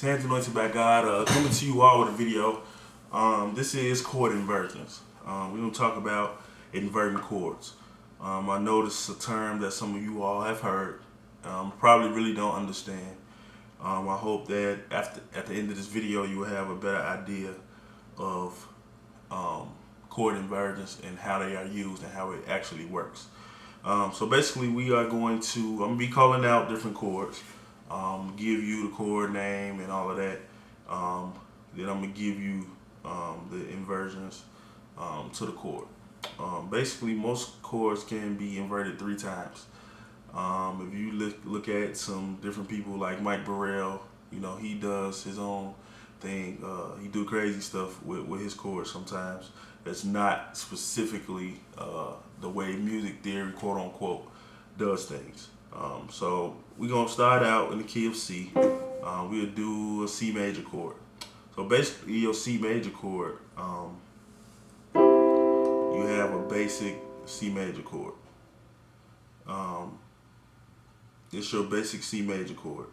Hands anointed by God, coming to you all with a video. This is chord inversions. We're going to talk about inverting chords. I know this is a term that some of you all have heard, probably really don't understand. I hope that at the end of this video you will have a better idea of chord inversions and how they are used and how it actually works. So basically I'm going to be calling out different chords. Give you the chord name and all of that. Then I'm gonna give you the inversions to the chord. Basically, most chords can be inverted 3 times. If you look at some different people like Mike Burrell, you know, he does his own thing. He do crazy stuff with his chords sometimes. That's not specifically the way music theory, quote unquote, does things. So we're gonna start out in the key of C. We'll do a C major chord. So basically your C major chord, you have a basic C major chord. It's your basic C major chord.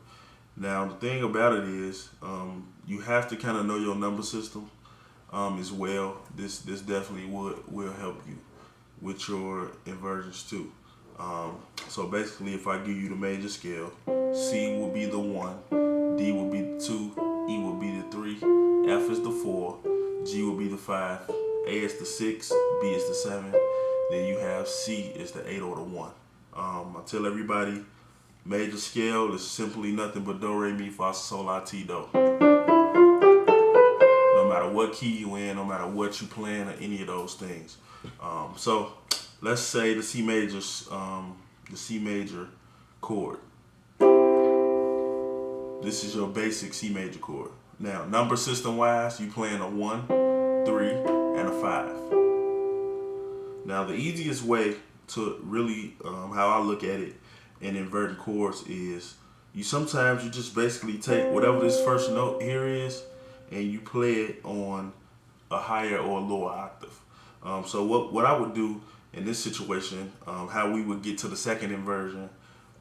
Now the thing about it is, you have to kind of know your number system as well. This definitely will help you with your inversions too. So basically, if I give you the major scale, C will be the 1, D will be the 2, E will be the 3, F is the 4, G will be the 5, A is the 6, B is the 7, then you have C is the 8 or the 1. I tell everybody, major scale is simply nothing but do, re, mi, fa, sol, la, ti, do. No matter what key you in, no matter what you playing or any of those things. So let's say the C major chord. This is your basic C major chord. Now, number system wise, you playing a 1, 3, and a 5. Now, the easiest way to really, how I look at it in inverting chords is, you just basically take whatever this first note here is, and you play it on a higher or a lower octave. So what I would do in this situation, how we would get to the second inversion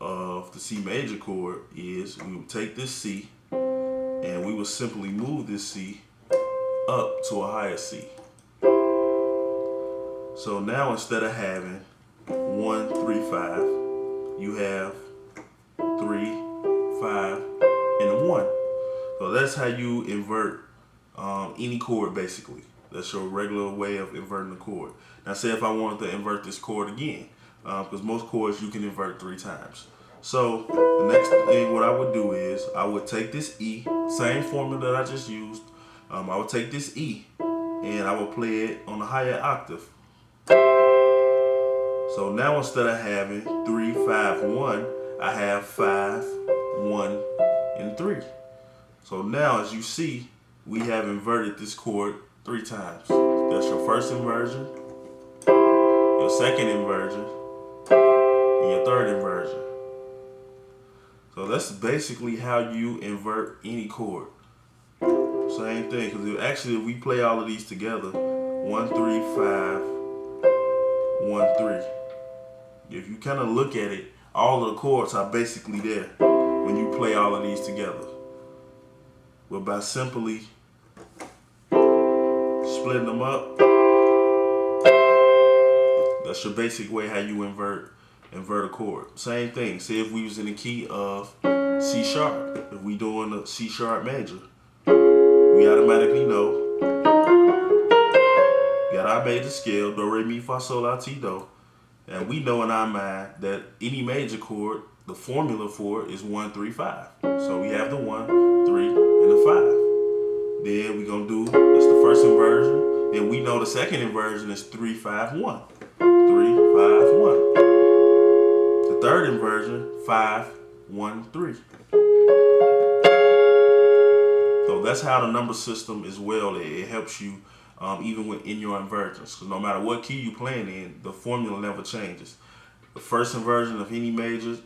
of the C major chord is, we would take this C and we would simply move this C up to a higher C. So now instead of having 1, 3, 5, you have 3, 5, and a 1. So that's how you invert any chord basically. That's your regular way of inverting a chord. Now say if I wanted to invert this chord again, because most chords you can invert 3 times. So the next thing what I would do is, I would take this E, same formula that I just used. I would take this E and I would play it on a higher octave. So now instead of having 3, 5, 1, I have 5, 1, and 3. So now as you see, we have inverted this chord 3 times. That's your first inversion, your second inversion, and your third inversion. So that's basically how you invert any chord. Same thing, because actually if we play all of these together, 1, 3, 5, 1, 3. If you kind of look at it, all of the chords are basically there when you play all of these together. But by simply splitting them up, that's your basic way how you invert a chord. Same thing. Say if we was in the key of C sharp, if we doing a C sharp major, we automatically know, got our major scale, do, re, mi, fa, sol, la, ti, do, and we know in our mind that any major chord, the formula for it is 1, 3, 5. So we have the 1, 3, and the 5. Then we're gonna do, that's the first inversion. Then we know the second inversion is 3, 5, 1. 3, 5, 1. The third inversion, 5, 1, 3. So that's how the number system as well, it helps you even in your inversions. Because no matter what key you're playing in, the formula never changes. The first inversion of any major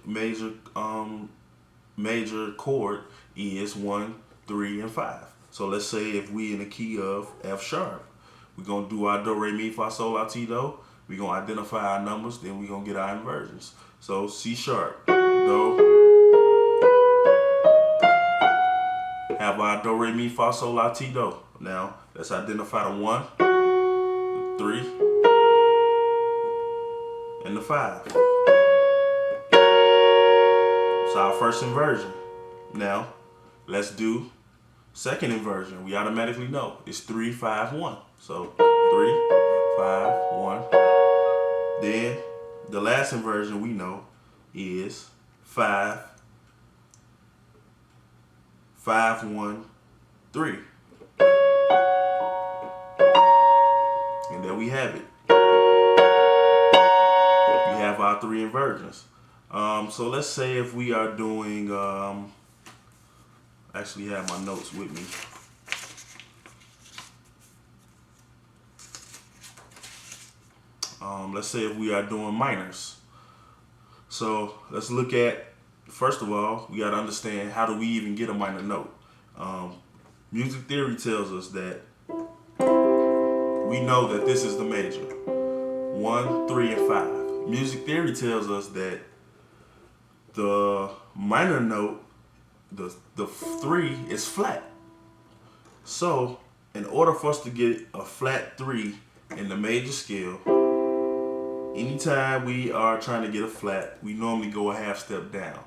chord is 1, 3, and 5. So let's say if we in the key of F sharp, we're gonna do our do, re, mi, fa, sol, la, ti, do. We're gonna identify our numbers, then we're gonna get our inversions. So C sharp, do, have our do, re, mi, fa, sol, la, ti, do. Now, let's identify the 1, the 3, and the 5. It's our first inversion. Now, let's do second inversion. We automatically know it's 3, 5, 1. So 3, 5, 1. Then the last inversion we know is 5, 5, 1, 3. And there we have it. We have our 3 inversions. So let's say if we are doing, actually have my notes with me. Let's say if we are doing minors. So let's look at, first of all, we got to understand how do we even get a minor note. Music theory tells us that we know that this is the major, 1, 3, and 5. Music theory tells us that the minor note, the 3 is flat. So in order for us to get a flat 3 in the major scale, anytime we are trying to get a flat, we normally go a half step down.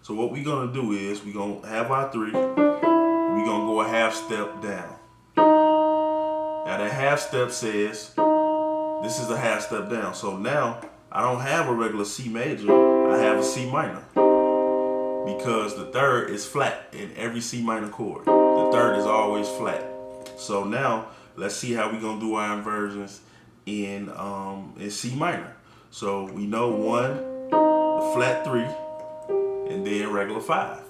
So what we're gonna do is we're gonna have our 3, we're gonna go a half step down. Now that half step says this is a half step down. So now I don't have a regular C major, I have a C minor. Because the 3rd is flat in every C minor chord. The 3rd is always flat. So now let's see how we're gonna do our inversions in C minor. So we know 1, the flat 3, and then regular 5.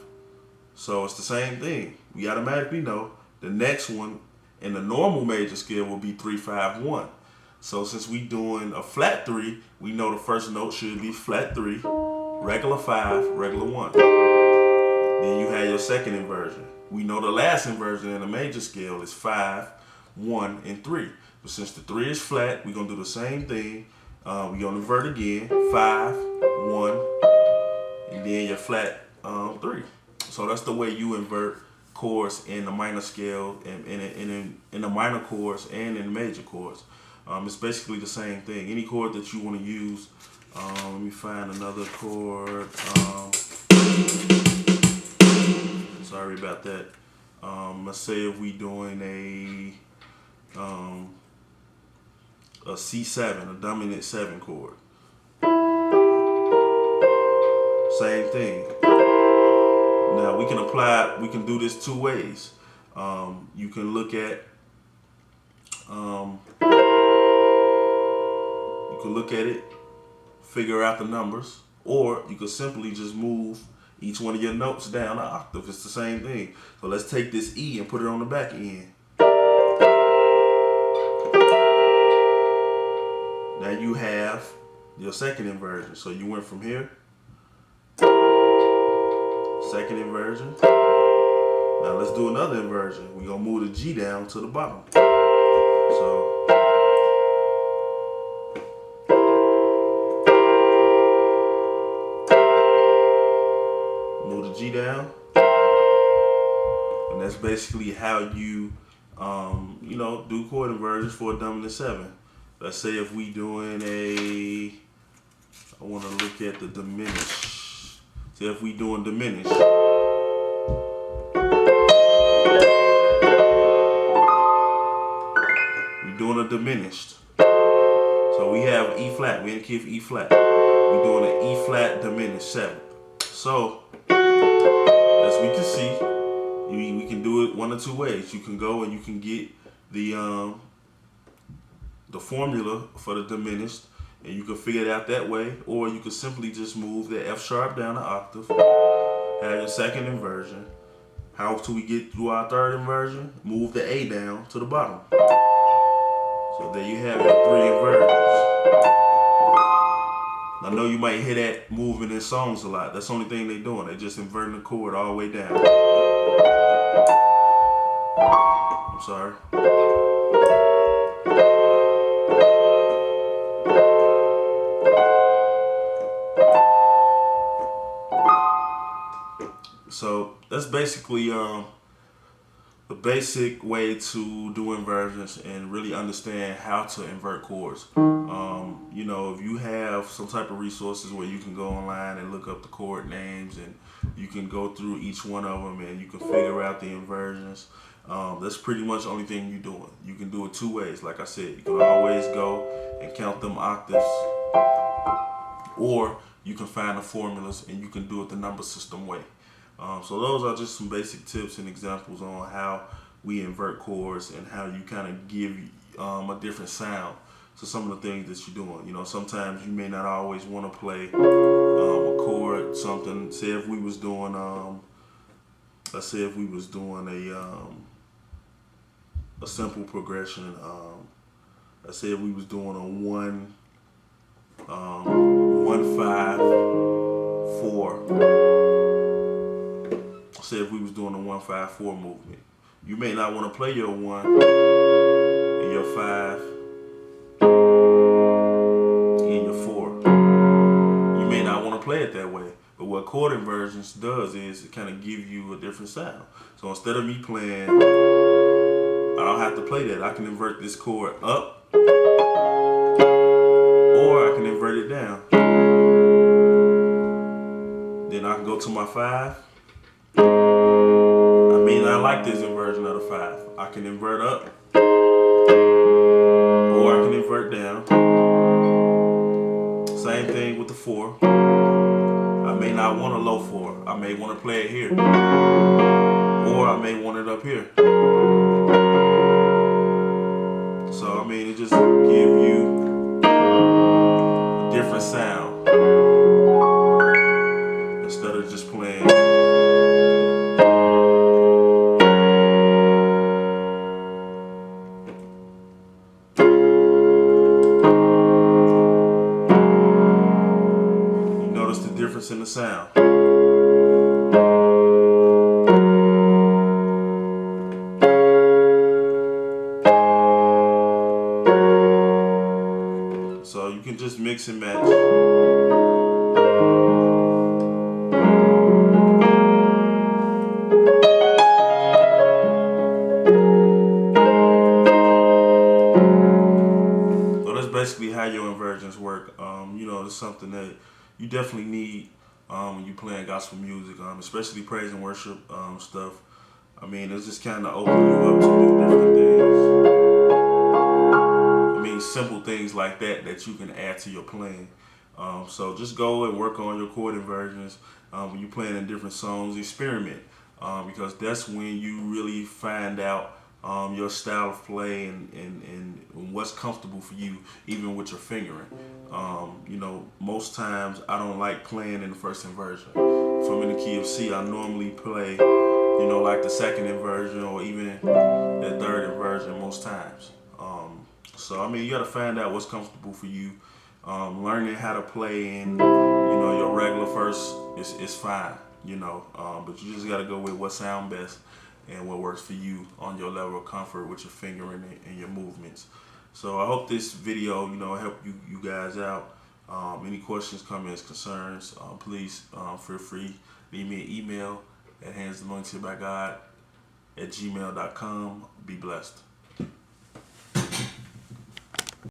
So it's the same thing. We automatically know the next one in the normal major scale will be 3, 5, 1. So since we doing a flat 3, we know the first note should be flat 3, regular 5, regular 1. Then you have your second inversion. We know the last inversion in the major scale is 5, 1, and 3. But since the 3 is flat, we're going to do the same thing. We're going to invert again, 5, 1, and then your flat 3. So that's the way you invert chords in the minor scale, and in the minor chords and in the major chords. It's basically the same thing. Any chord that you want to use. Let me find another chord. Sorry about that. Let's say if we doing a C7, a dominant 7 chord. Same thing. Now we can do this 2 ways. You can look at it, figure out the numbers, or you could simply just move each one of your notes down an octave. It's the same thing. So let's take this E and put it on the back end. Now you have your second inversion. So you went from here, second inversion. Now let's do another inversion. We're gonna move the G down to the bottom. So move the G down, and that's basically how you do chord inversions for a dominant 7. Let's say if we doing I want to look at the diminished. So if we doing diminished, we're doing a diminished. So we have E flat. We in the key of E flat. We're doing an E flat diminished 7. So as we can see, we can do it 1 or 2 ways. You can go and you can get the formula for the diminished, and you can figure it out that way, or you could simply just move the F sharp down an octave, have your second inversion. How do we get through our third inversion? Move the A down to the bottom. So there you have your 3 inversions. I know you might hear that moving in songs a lot. That's the only thing they're doing. They're just inverting the chord all the way down. I'm sorry. So that's basically the basic way to do inversions and really understand how to invert chords. You know, if you have some type of resources where you can go online and look up the chord names and you can go through each one of them and you can figure out the inversions, that's pretty much the only thing you're doing. You can do it two ways. Like I said, you can always go and count them octaves, or you can find the formulas and you can do it the number system way. So those are just some basic tips and examples on how we invert chords and how you kind of give a different sound to some of the things that you're doing. You know, sometimes you may not always want to play a chord, something. Say if we was doing, let's say if we was doing a simple progression. Let's say if we was doing a 1, 1, 5, 4. Say if we was doing a 1, 5, 4 movement, you may not want to play your 1 and your 5 and your 4. You may not want to play it that way. But what chord inversions does is it kind of give you a different sound. So instead of me playing, I don't have to play that. I can invert this chord up, or I can invert it down. Then I can go to my 5. I mean, I like this inversion of the 5. I can invert up, or I can invert down. Same thing with the 4. I may not want a low 4. I may want to play it here, or I may want it up here. So I mean, it just give you a different sound instead of just playing. You notice the difference in the sound. So you can just mix and match. So that's basically how your inversions work. You know, it's something that you definitely need when you playing gospel music, especially praise and worship stuff. I mean, it's just kind of open you up to do different things. I mean, simple things like that you can add to your playing. So just go and work on your chord inversions. When you're playing in different songs, experiment, because that's when you really find out your style of play and what's comfortable for you, even with your fingering. You know, most times I don't like playing in the first inversion. If I'm in the key of C, I normally play, you know, like the second inversion or even that third inversion most times. So I mean, you got to find out what's comfortable for you. Learning how to play in, you know, your regular first is fine, you know, but you just got to go with what sound best and what works for you on your level of comfort with your fingering and your movements. So I hope this video, you know, helped you guys out. Any questions, comments, concerns, please feel free. Leave me an email at handsanointedbygod@gmail.com. Be blessed.